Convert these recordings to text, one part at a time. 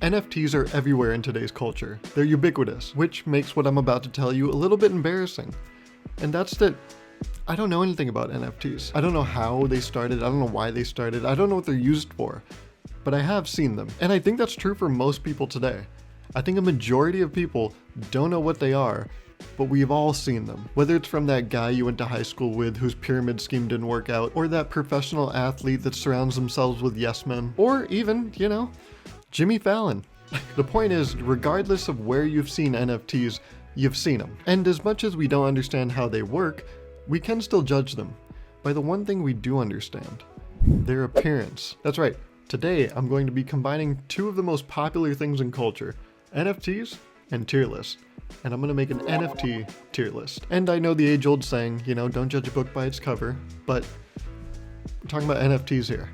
NFTs are everywhere in today's culture. They're ubiquitous, which makes what I'm about to tell you a little bit embarrassing. And that's that I don't know anything about NFTs. I don't know how they started, I don't know why they started, I don't know what they're used for, but I have seen them. And I think that's true for most people today. I think a majority of people don't know what they are, but we've all seen them. Whether it's from that guy you went to high school with whose pyramid scheme didn't work out, or that professional athlete that surrounds themselves with yes men, or even, you know, Jimmy Fallon. The point is, regardless of where you've seen NFTs, you've seen them. And as much as we don't understand how they work, we can still judge them by the one thing we do understand: their appearance. That's right, today I'm going to be combining two of the most popular things in culture, NFTs and tier lists. And I'm gonna make an NFT tier list. And I know the age-old saying, you know, don't judge a book by its cover, but we're talking about NFTs here.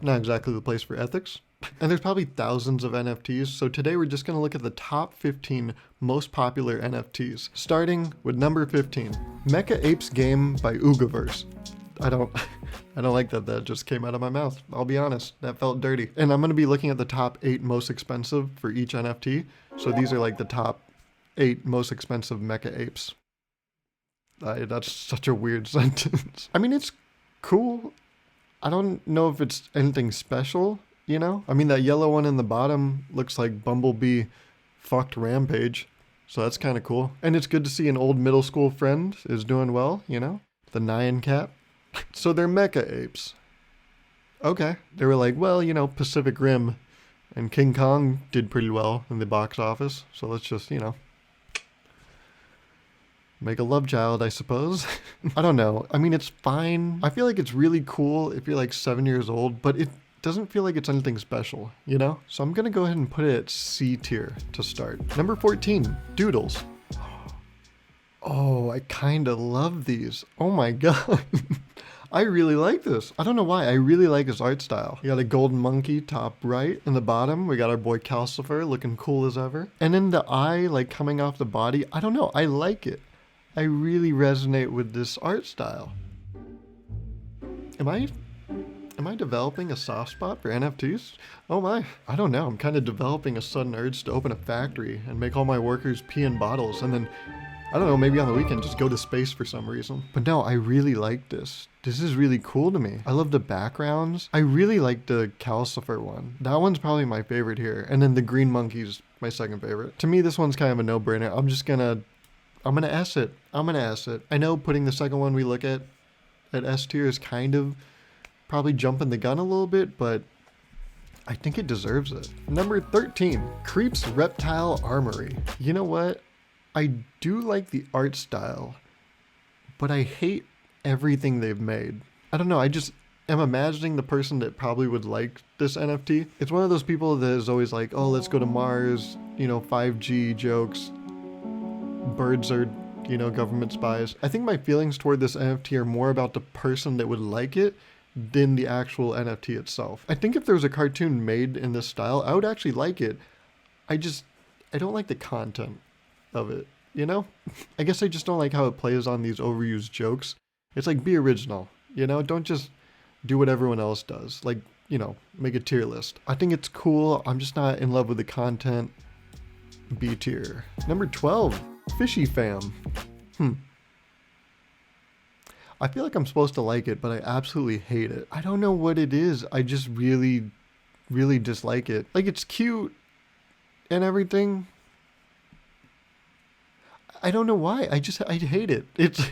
Not exactly the place for ethics. And there's probably thousands of NFTs, so today we're just gonna look at the top 15 most popular NFTs, starting with number 15, MekaApes game by OogaVerse. I don't like that just came out of my mouth. I'll be honest, that felt dirty. And I'm gonna be looking at the top 8 most expensive for each NFT. So these are like the top 8 most expensive MekaApes. That's such a weird sentence. I mean, it's cool. I don't know if it's anything special, you know? I mean, that yellow one in the bottom looks like Bumblebee fucked Rampage. So that's kind of cool. And it's good to see an old middle school friend is doing well, you know? The Nyan Cat. So they're MekaApes. Okay. They were like, well, you know, Pacific Rim and King Kong did pretty well in the box office. So let's just, you know, make a love child, I suppose. I don't know. I mean, it's fine. I feel like it's really cool if you're like 7 years old, but it doesn't feel like it's anything special, you know? So I'm gonna go ahead and put it at C tier to start. Number 14, Doodles. Oh, I kinda love these. Oh my god. I really like this. I don't know why. I really like his art style. We got a golden monkey top right. In the bottom, we got our boy Calcifer looking cool as ever. And then the eye like coming off the body. I don't know. I like it. I really resonate with this art style. Am I developing a soft spot for NFTs? Oh my, I don't know. I'm kind of developing a sudden urge to open a factory and make all my workers pee in bottles and then, I don't know, maybe on the weekend just go to space for some reason. But no, I really like this. This is really cool to me. I love the backgrounds. I really like the Calcifer one. That one's probably my favorite here. And then the green monkey's my second favorite. To me, this one's kind of a no-brainer. I'm gonna S it. I know putting the second one we look at S tier is kind of probably jumping the gun a little bit, but I think it deserves it. Number 13, Creepz Reptile Armoury. You know what? I do like the art style, but I hate everything they've made. I don't know, I just am imagining the person that probably would like this NFT. It's one of those people that is always like, oh, let's go to Mars, you know, 5G jokes, birds are, you know, government spies. I think my feelings toward this NFT are more about the person that would like it than the actual NFT itself. I think if there was a cartoon made in this style, I would actually like it. I don't like the content of it, you know? I guess I just don't like how it plays on these overused jokes. It's like, be original, you know? Don't just do what everyone else does. Like, you know, make a tier list. I think it's cool. I'm just not in love with the content. B tier. Number 12, FishyFam. I feel like I'm supposed to like it, but I absolutely hate it. I don't know what it is. I just really, really dislike it. Like, it's cute and everything. I don't know why. I hate it. It's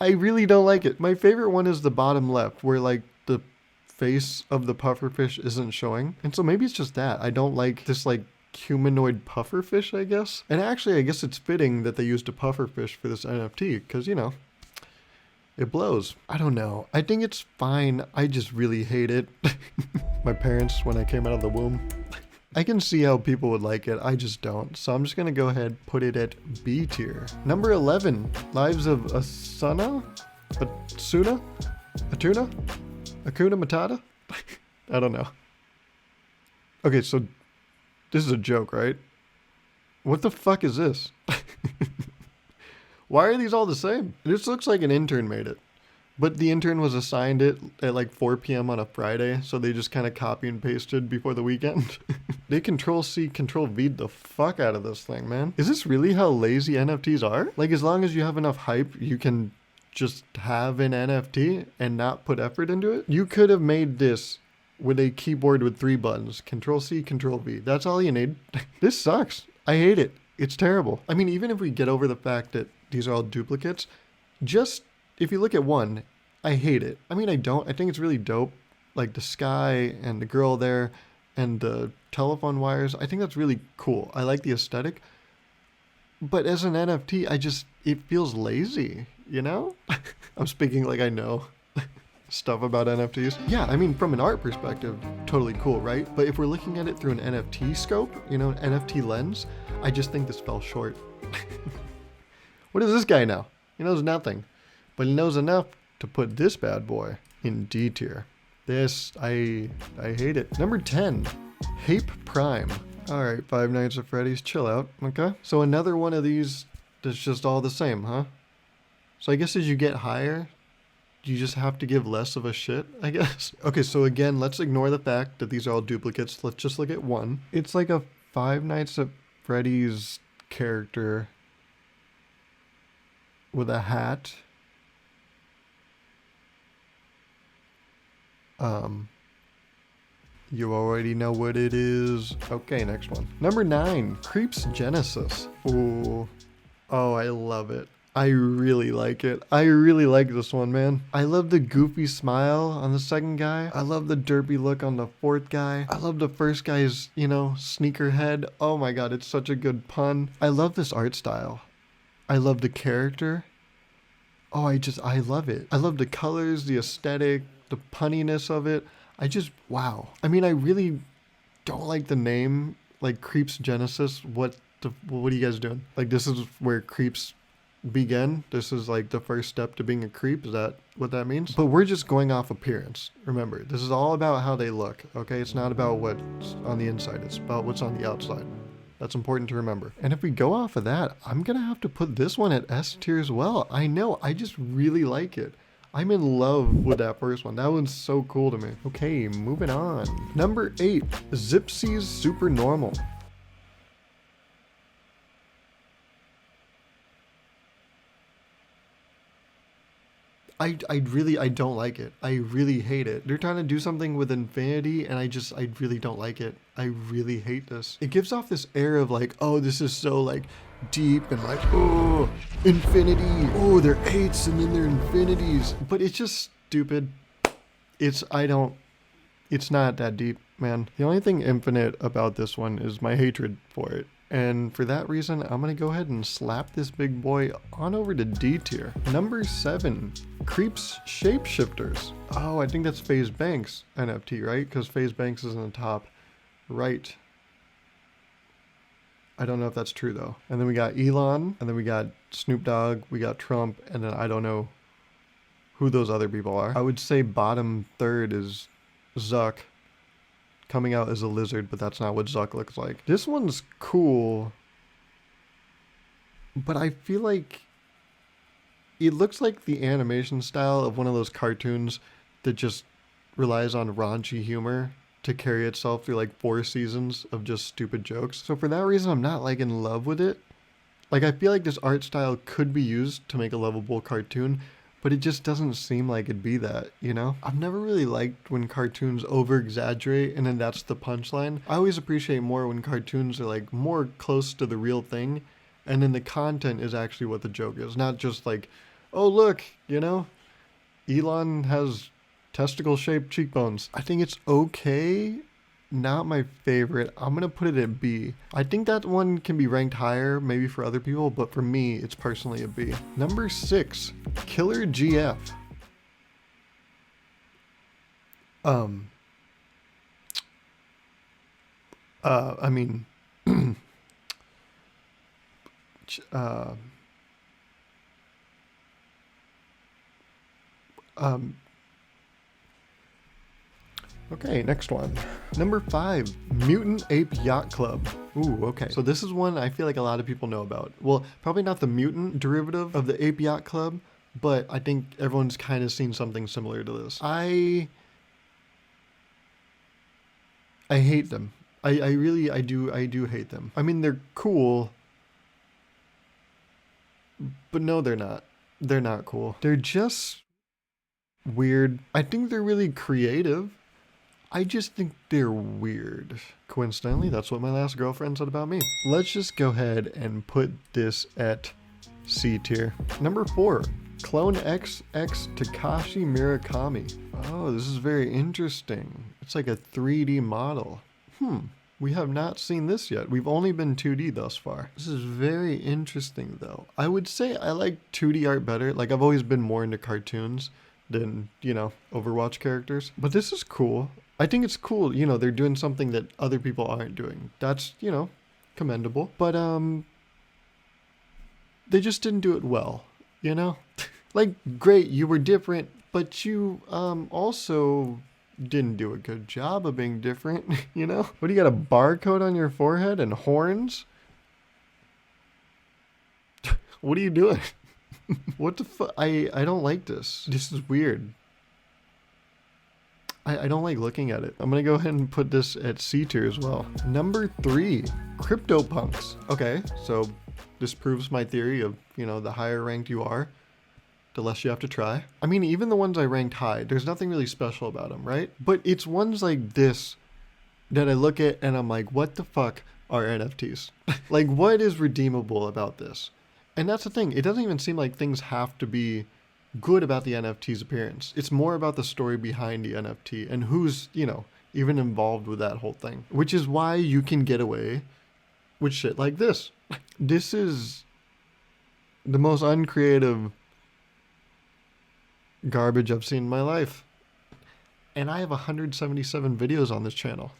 I really don't like it. My favorite one is the bottom left, where like the face of the pufferfish isn't showing. And so maybe it's just that. I don't like this like humanoid pufferfish, I guess. And actually, I guess it's fitting that they used a pufferfish for this NFT, because, you know, it blows. I don't know. I think it's fine. I just really hate it. My parents, when I came out of the womb. I can see how people would like it. I just don't. So I'm just going to go ahead and put it at B tier. Number 11, Lives of Asuna? Asuna? Atuna? Akuna Matata? I don't know. Okay, so this is a joke, right? What the fuck is this? Why are these all the same? This looks like an intern made it. But the intern was assigned it at like 4 p.m. on a Friday, so they just kind of copy and pasted before the weekend. They Control-C, Control-V'd the fuck out of this thing, man. Is this really how lazy NFTs are? Like, as long as you have enough hype, you can just have an NFT and not put effort into it? You could have made this with a keyboard with 3 buttons. Control-C, Control-V. That's all you need. This sucks. I hate it. It's terrible. I mean, even if we get over the fact that these are all duplicates, just if you look at one, I hate it. I mean, I don't. I think it's really dope. Like the sky and the girl there and the telephone wires. I think that's really cool. I like the aesthetic. But as an NFT, it feels lazy, you know? I'm speaking like I know stuff about NFTs. Yeah, I mean, from an art perspective, totally cool, right? But if we're looking at it through an NFT scope, you know, an NFT lens, I just think this fell short. What does this guy know? He knows nothing. But he knows enough to put this bad boy in D tier. This, I hate it. Number 10, HAPE Prime. All right, Five Nights at Freddy's, chill out, okay? So another one of these that's just all the same, huh? So I guess as you get higher, you just have to give less of a shit, I guess. Okay, so again, let's ignore the fact that these are all duplicates. Let's just look at one. It's like a Five Nights at Freddy's character with a hat. You already know what it is. Okay, next one. Number 9, Creepz Genesis. Ooh. Oh, I love it. I really like it. I really like this one, man. I love the goofy smile on the second guy. I love the derpy look on the fourth guy. I love the first guy's, you know, sneaker head. Oh my god, it's such a good pun. I love this art style. I love the character. Oh, I love it. I love the colors, the aesthetic, the punniness of it. Wow. I mean, I really don't like the name, like Creepz Genesis. What are you guys doing? Like, this is where creeps begin. This is like the first step to being a creep. Is that what that means? But we're just going off appearance. Remember, this is all about how they look, okay? It's not about what's on the inside. It's about what's on the outside. That's important to remember. And if we go off of that, I'm gonna have to put this one at S tier as well. I know, I just really like it. I'm in love with that first one. That one's so cool to me. Okay, moving on. Number 8, Zipcy's SuperNormal. I don't like it. I really hate it. They're trying to do something with infinity and I really don't like it. I really hate this. It gives off this air of like, oh, this is so like deep and like, oh, infinity. Oh, they're 8s and then they're infinities. But it's just stupid. It's not that deep, man. The only thing infinite about this one is my hatred for it. And for that reason, I'm going to go ahead and slap this big boy on over to D tier. Number 7, Creepz Shapeshifterz. Oh, I think that's FaZe Banks NFT, right? Because FaZe Banks is in the top right. I don't know if that's true though. And then we got Elon, and then we got Snoop Dogg, we got Trump, and then I don't know who those other people are. I would say bottom third is Zuck. Coming out as a lizard, but that's not what Zuck looks like. This one's cool, but I feel like it looks like the animation style of one of those cartoons that just relies on raunchy humor to carry itself through like 4 seasons of just stupid jokes. So for that reason, I'm not like in love with it. Like, I feel like this art style could be used to make a lovable cartoon, but it just doesn't seem like it'd be that, you know? I've never really liked when cartoons over-exaggerate and then that's the punchline. I always appreciate more when cartoons are like more close to the real thing and then the content is actually what the joke is, not just like, oh look, you know, Elon has testicle-shaped cheekbones. I think it's okay. Not my favorite. I'm gonna put it at B. I think that one can be ranked higher, maybe for other people, but for me, it's personally a B. Number 6, Killer GF. I mean, okay, next one. Number 5, Mutant Ape Yacht Club. Ooh, okay. So this is one I feel like a lot of people know about. Well, probably not the mutant derivative of the Ape Yacht Club, but I think everyone's kind of seen something similar to this. I hate them. I do hate them. I mean, they're cool, but no, they're not. They're not cool. They're just weird. I think they're really creative. I just think they're weird. Coincidentally, that's what my last girlfriend said about me. Let's just go ahead and put this at C tier. Number 4, Clone XX TAKASHI MURAKAMI. Oh, this is very interesting. It's like a 3D model. We have not seen this yet. We've only been 2D thus far. This is very interesting though. I would say I like 2D art better. Like, I've always been more into cartoons than, you know, Overwatch characters. But this is cool. I think it's cool, you know, they're doing something that other people aren't doing. That's, you know, commendable. But they just didn't do it well, you know? Like, great, you were different, but you also didn't do a good job of being different, you know? What, do you got a barcode on your forehead and horns? What are you doing? What the fuck? I don't like this. This is weird. I don't like looking at it. I'm gonna go ahead and put this at C tier as well. Number 3, CryptoPunks. Okay, so this proves my theory of, you know, the higher ranked you are, the less you have to try. I mean, even the ones I ranked high, there's nothing really special about them, right? But it's ones like this that I look at and I'm like, what the fuck are NFTs? Like, what is redeemable about this? And that's the thing. It doesn't even seem like things have to be good about the NFT's appearance. It's more about the story behind the NFT and who's, you know, even involved with that whole thing. Which is why you can get away with shit like this. This is the most uncreative garbage I've seen in my life. And I have 177 videos on this channel.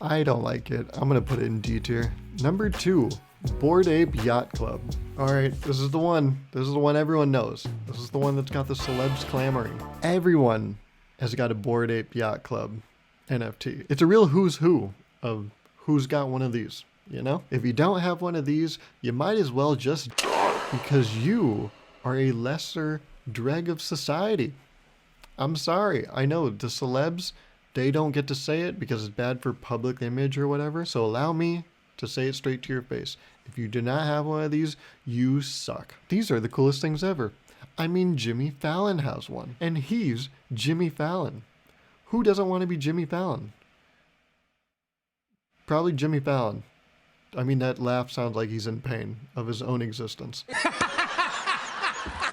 I don't like it. I'm gonna put it in D tier. Number 2, Bored Ape Yacht Club. Alright, this is the one. This is the one everyone knows. This is the one that's got the celebs clamoring. Everyone has got a Bored Ape Yacht Club NFT. It's a real who's who of who's got one of these, you know? If you don't have one of these, you might as well just because you are a lesser dreg of society. I'm sorry. I know the celebs, they don't get to say it because it's bad for public image or whatever. So allow me to say it straight to your face. If you do not have one of these, you suck. These are the coolest things ever. I mean, Jimmy Fallon has one. And he's Jimmy Fallon. Who doesn't want to be Jimmy Fallon? Probably Jimmy Fallon. I mean, that laugh sounds like he's in pain of his own existence.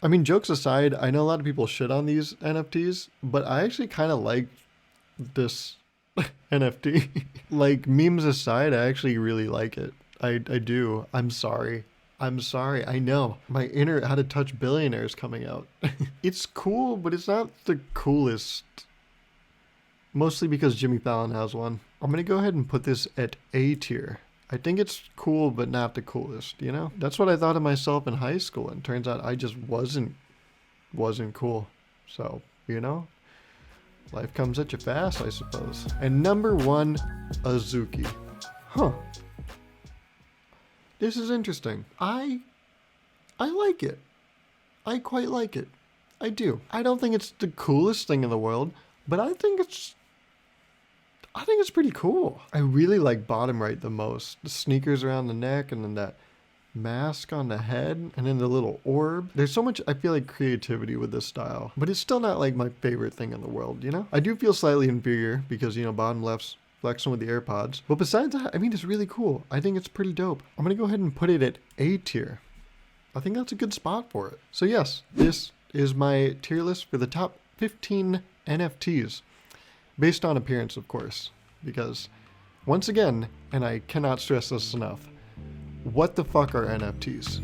I mean, jokes aside, I know a lot of people shit on these NFTs, but I actually kind of like this NFT. Like, memes aside, I actually really like it. I do. I'm sorry. I know. My inner How to Touch Billionaire is coming out. It's cool, but it's not the coolest. Mostly because Jimmy Fallon has one. I'm going to go ahead and put this at A tier. I think it's cool, but not the coolest, you know? That's what I thought of myself in high school, and turns out I just wasn't cool. So, you know? Life comes at you fast, I suppose. And number 1, Azuki. Huh. This is interesting. I like it. I quite like it. I do. I don't think it's the coolest thing in the world, but I think it's pretty cool. I really like bottom right the most. The sneakers around the neck and then that mask on the head and then the little orb. There's so much, I feel like, creativity with this style, but it's still not like my favorite thing in the world, you know? I do feel slightly inferior because, you know, bottom left's flexing with the AirPods. But besides that, I mean, it's really cool. I think it's pretty dope. I'm gonna go ahead and put it at A tier. I think that's a good spot for it. So yes, this is my tier list for the top 15 NFTs. Based on appearance, of course. Because, once again, and I cannot stress this enough, what the fuck are NFTs?